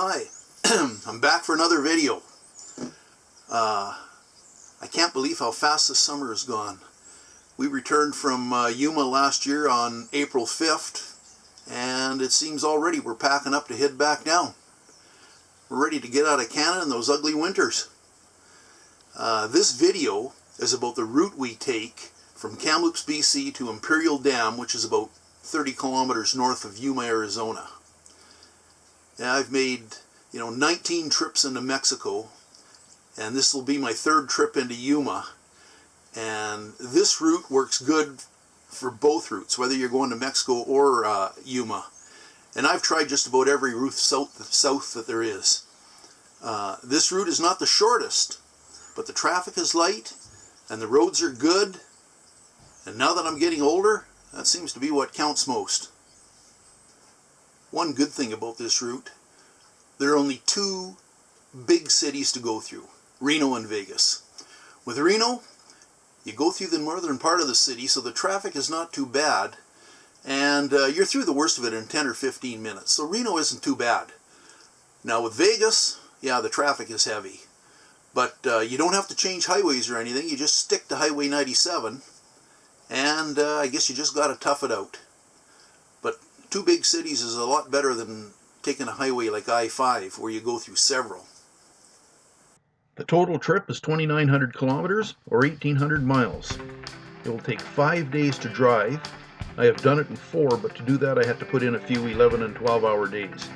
Hi, I'm back for another video. I can't believe how fast this summer has gone. We returned from Yuma last year on April 5th, and it seems already we're packing up to head back down. We're ready to get out of Canada in those ugly winters. This video is about the route we take from Kamloops, BC to Imperial Dam, which is about 30 kilometers north of Yuma, Arizona. Yeah, I've made 19 trips into Mexico, and this will be my third trip into Yuma. And this route works good for both routes, whether you're going to Mexico or Yuma. And I've tried just about every route south that there is. This route is not the shortest, but the traffic is light and the roads are good. And now that I'm getting older, that seems to be what counts most. One good thing about this route, there are only two big cities to go through, Reno and Vegas. With Reno, you go through the northern part of the city, so the traffic is not too bad, and you're through the worst of it in 10 or 15 minutes, so Reno isn't too bad. Now with Vegas, yeah, the traffic is heavy, but you don't have to change highways or anything, you just stick to Highway 97, and I guess you just got to tough it out. But two big cities is a lot better than taking a highway like I-5 where you go through several. The total trip is 2,900 kilometers or 1,800 miles. It will take 5 days to drive. I have done it in 4, but to do that I had to put in a few 11 and 12-hour days.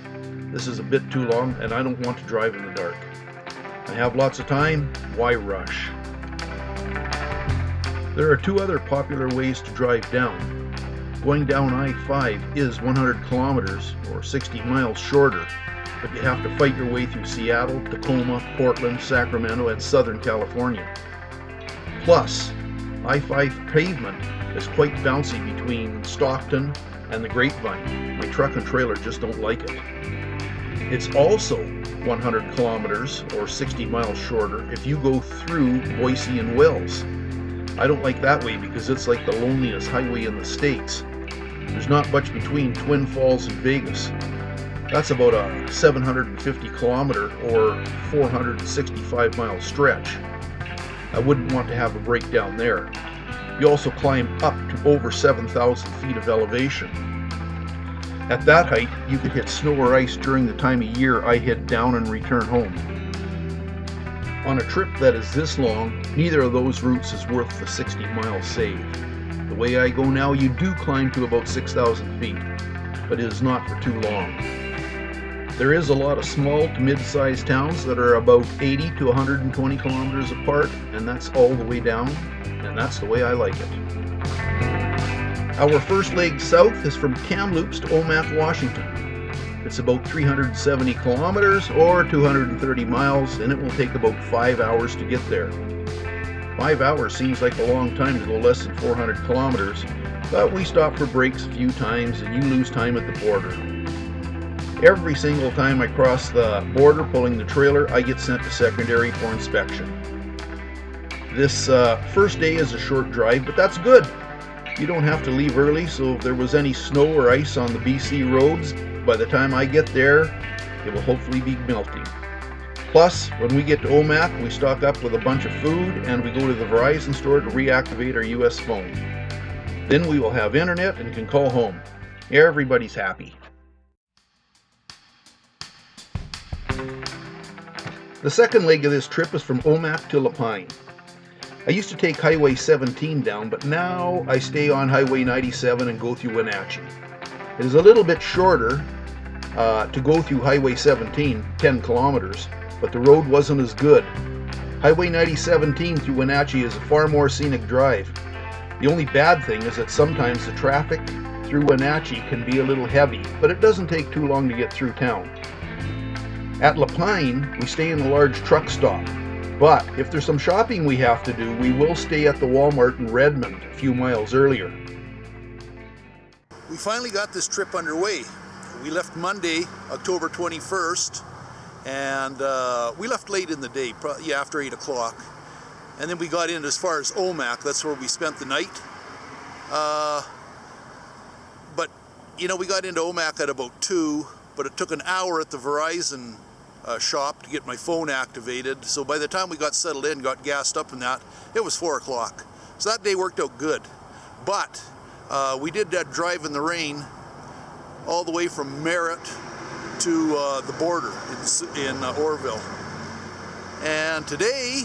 This is a bit too long and I don't want to drive in the dark. I have lots of time, why rush? There are two other popular ways to drive down. Going down I-5 is 100 kilometers or 60 miles shorter, but you have to fight your way through Seattle, Tacoma, Portland, Sacramento, and Southern California. Plus, I-5 pavement is quite bouncy between Stockton and the Grapevine. My truck and trailer just don't like it. It's also 100 kilometers or 60 miles shorter if you go through Boise and Wells. I don't like that way because it's like the loneliest highway in the States. There's not much between Twin Falls and Vegas. That's about a 750 kilometer or 465 mile stretch. I wouldn't want to have a breakdown there. You also climb up to over 7,000 feet of elevation. At that height, you could hit snow or ice during the time of year I head down and return home. On a trip that is this long, neither of those routes is worth the 60 miles saved. The way I go now, you do climb to about 6,000 feet, but it is not for too long. There is a lot of small to mid-sized towns that are about 80 to 120 kilometers apart, and that's all the way down, and that's the way I like it. Our first leg south is from Kamloops to Omak, Washington. It's about 370 kilometers or 230 miles, and it will take about 5 hours to get there. 5 hours seems like a long time to go less than 400 kilometers, but we stop for breaks a few times and you lose time at the border. Every single time I cross the border pulling the trailer, I get sent to secondary for inspection. This first day is a short drive, but that's good. You don't have to leave early, so if there was any snow or ice on the BC roads, by the time I get there, it will hopefully be melting. Plus, when we get to Omak, we stock up with a bunch of food and we go to the Verizon store to reactivate our US phone. Then we will have internet and can call home. Everybody's happy. The second leg of this trip is from Omak to Lapine. I used to take Highway 17 down, but now I stay on Highway 97 and go through Wenatchee. It is a little bit shorter to go through Highway 17, 10 kilometers, but the road wasn't as good. Highway 97 through Wenatchee is a far more scenic drive. The only bad thing is that sometimes the traffic through Wenatchee can be a little heavy, but it doesn't take too long to get through town. At Lapine, we stay in a large truck stop, but if there's some shopping we have to do, we will stay at the Walmart in Redmond a few miles earlier. We finally got this trip underway. We left Monday, October 21st, and we left late in the day, probably after 8 o'clock. And then we got in as far as Omak, that's where we spent the night. But, we got into Omak at about 2, but it took an hour at the Verizon shop to get my phone activated. So by the time we got settled in, got gassed up and that, it was 4 o'clock. So that day worked out good. But we did that drive in the rain all the way from Merritt to the border in Orville. And today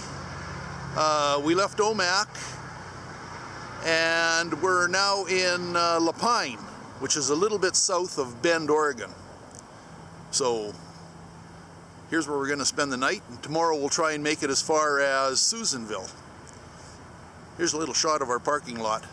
we left Omak and we're now in Lapine, which is a little bit south of Bend, Oregon. So here's where we're going to spend the night, and tomorrow we'll try and make it as far as Susanville. Here's a little shot of our parking lot.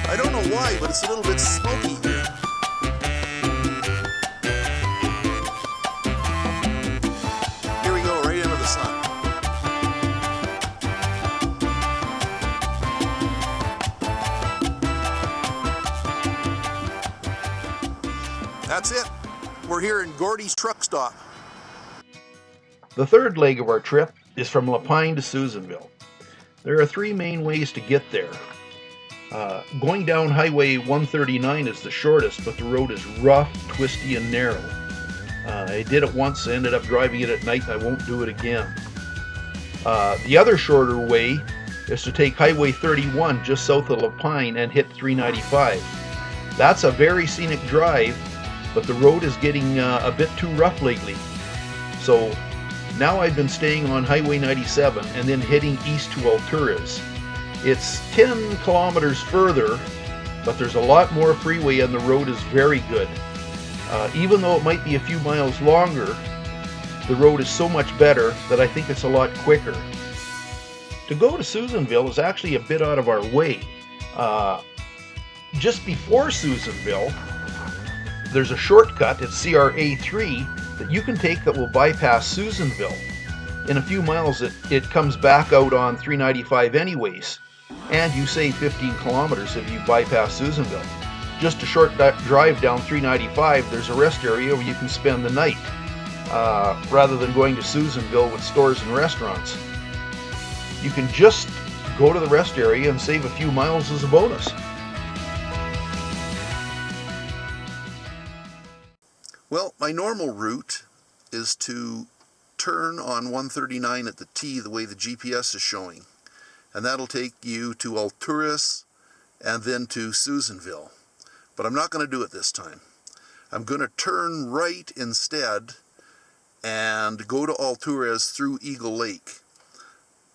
I don't know why, but it's a little bit smoky here. Here we go, right into the sun. That's it. We're here in Gordy's truck stop. The third leg of our trip is from Lapine to Susanville. There are 3 main ways to get there. Going down Highway 139 is the shortest, but the road is rough, twisty, and narrow. I did it once, I ended up driving it at night, and I won't do it again. The other shorter way is to take Highway 31 just south of Lapine and hit 395. That's a very scenic drive, but the road is getting a bit too rough lately. So now I've been staying on Highway 97 and then heading east to Alturas. It's 10 kilometers further, but there's a lot more freeway and the road is very good. Even though it might be a few miles longer, the road is so much better that I think it's a lot quicker. To go to Susanville is actually a bit out of our way. Just before Susanville, there's a shortcut, it's CRA3, that you can take that will bypass Susanville. In a few miles it comes back out on 395 anyways, and you save 15 kilometers if you bypass Susanville. Just a short drive down 395, there's a rest area where you can spend the night, rather than going to Susanville with stores and restaurants. You can just go to the rest area and save a few miles as a bonus. Well, my normal route is to turn on 139 at the T the way the GPS is showing, and that'll take you to Alturas and then to Susanville. But I'm not going to do it this time. I'm going to turn right instead and go to Alturas through Eagle Lake.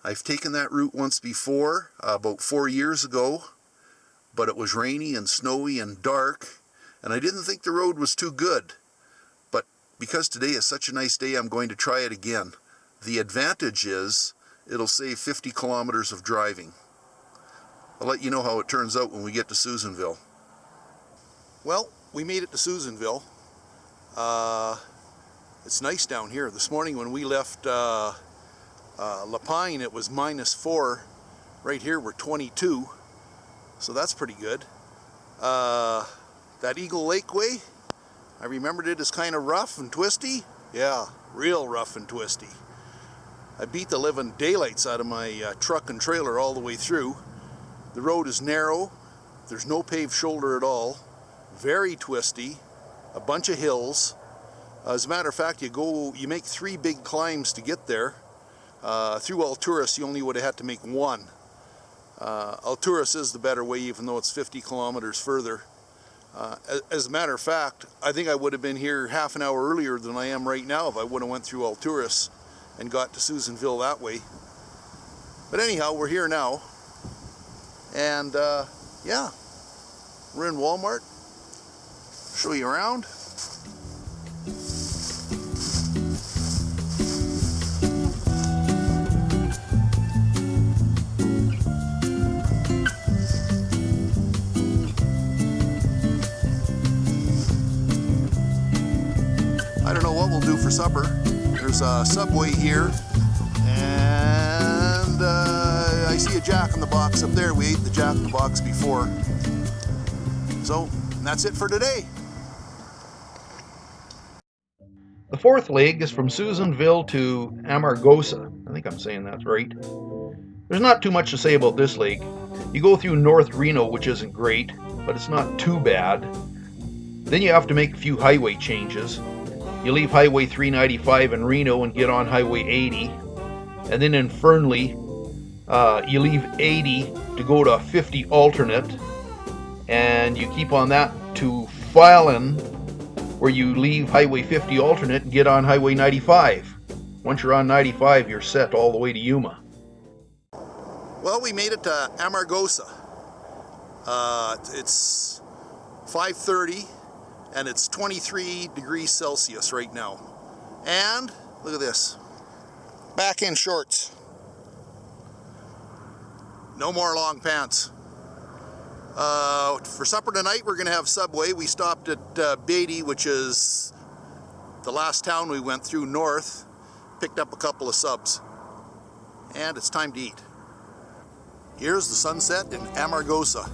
I've taken that route once before, about 4 years ago, but it was rainy and snowy and dark, and I didn't think the road was too good. But because today is such a nice day, I'm going to try it again. The advantage is it'll save 50 kilometers of driving. I'll let you know how it turns out when we get to Susanville. Well, we made it to Susanville. It's nice down here. This morning when we left Lapine, it was -4. Right here we're 22, so that's pretty good. That Eagle Lake way, I remembered it as kind of rough and twisty. Yeah, real rough and twisty. I beat the living daylights out of my truck and trailer all the way through. The road is narrow, there's no paved shoulder at all, very twisty, a bunch of hills. As a matter of fact, you make 3 big climbs to get there. Through Alturas, you only would have had to make 1. Alturas is the better way, even though it's 50 kilometers further. As a matter of fact, I think I would have been here half an hour earlier than I am right now if I would have went through Alturas and got to Susanville that way. But anyhow, we're here now, and yeah, we're in Walmart. Show you around. I don't know what we'll do for supper. There's a Subway here, and I see a Jack in the Box up there. We ate the Jack in the Box before. So that's it for today. The fourth leg is from Susanville to Amargosa. I think I'm saying that's right. There's not too much to say about this leg. You go through North Reno, which isn't great, but it's not too bad. Then you have to make a few highway changes. You leave Highway 395 in Reno and get on Highway 80. And then in Fernley, you leave 80 to go to 50 alternate. And you keep on that to Filen, where you leave Highway 50 alternate and get on Highway 95. Once you're on 95, you're set all the way to Yuma. Well, we made it to Amargosa. It's 5:30 and it's 23 degrees Celsius right now. And look at this, back in shorts. No more long pants. For supper tonight, we're gonna have Subway. We stopped at Beatty, which is the last town we went through north, picked up a couple of subs, and it's time to eat. Here's the sunset in Amargosa.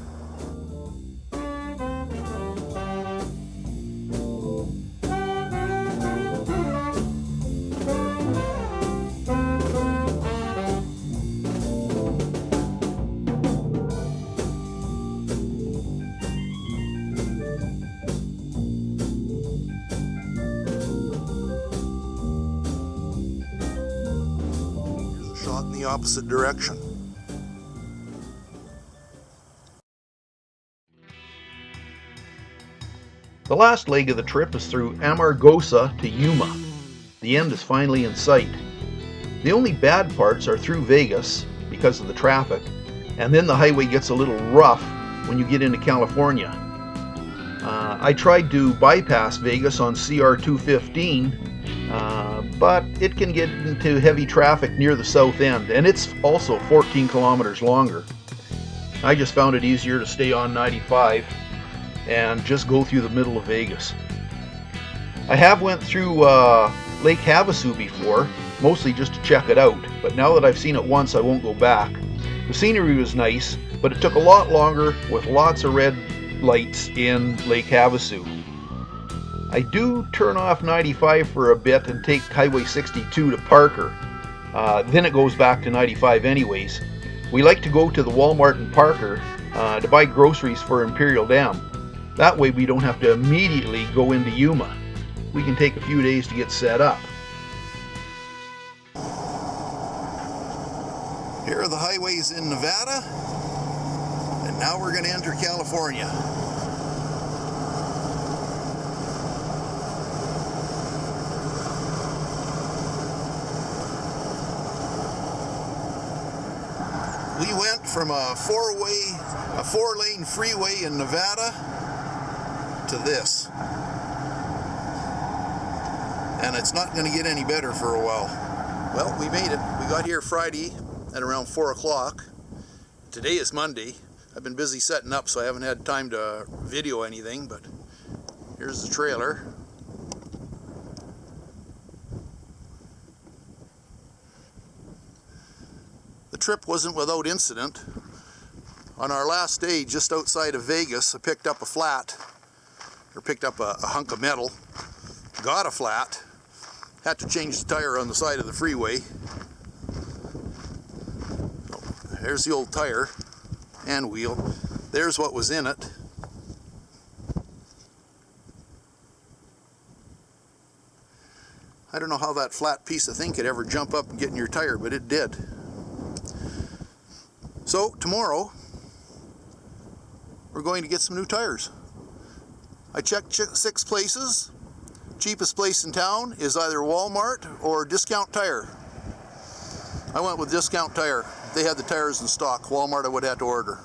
Here's a shot in the opposite direction. The last leg of the trip is through Amargosa to Yuma. The end is finally in sight. The only bad parts are through Vegas because of the traffic, and then the highway gets a little rough when you get into California. I tried to bypass Vegas on CR 215, but it can get into heavy traffic near the south end, and it's also 14 kilometers longer. I just found it easier to stay on 95 and just go through the middle of Vegas. I have went through Lake Havasu before, mostly just to check it out, but now that I've seen it once, I won't go back. The scenery was nice, but it took a lot longer with lots of red lights in Lake Havasu. I do turn off 95 for a bit and take Highway 62 to Parker. Then it goes back to 95 anyways. We like to go to the Walmart in Parker to buy groceries for Imperial Dam. That way we don't have to immediately go into Yuma. We can take a few days to get set up. Here are the highways in Nevada, and now we're going to enter California. We went from a four-lane freeway in Nevada to this. And it's not going to get any better for a while. Well, we made it. We got here Friday at around 4 o'clock. Today is Monday. I've been busy setting up, so I haven't had time to video anything, but here's the trailer. The trip wasn't without incident. On our last day, just outside of Vegas, I picked up a hunk of metal, got a flat, had to change the tire on the side of the freeway. There's the old tire and wheel. There's what was in it. I don't know how that flat piece of thing could ever jump up and get in your tire, but it did. So tomorrow, we're going to get some new tires. I checked 6 places. Cheapest place in town is either Walmart or Discount Tire. I went with Discount Tire. They had the tires in stock. Walmart I would have to order.